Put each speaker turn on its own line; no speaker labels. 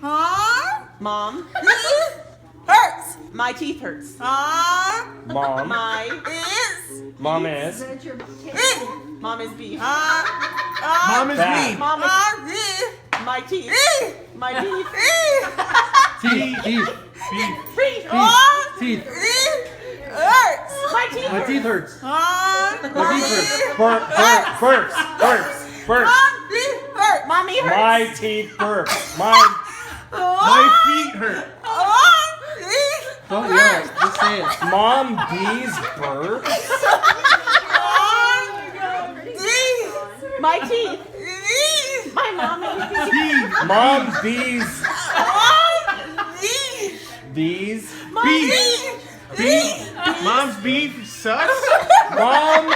Mom.
Hurts.
My teeth hurts.
Mom. Mom is.
Mom is beef.
Mom is
Bad.
me.
Mom is my teeth. My beef.
Teeth.
Beef.
Teeth.
Hurts.
My teeth.
My teeth hurts.
My
My teeth hurts.
Burps.
teeth hurt.
Mommy hurts.
My teeth burps.
My feet hurt. Don't yell. Just say it.
Mom bees burps.
My teeth. My mommy.
Teeth.
Mom bees. Bees.
Beef. Mom's beef sucks.
Mom.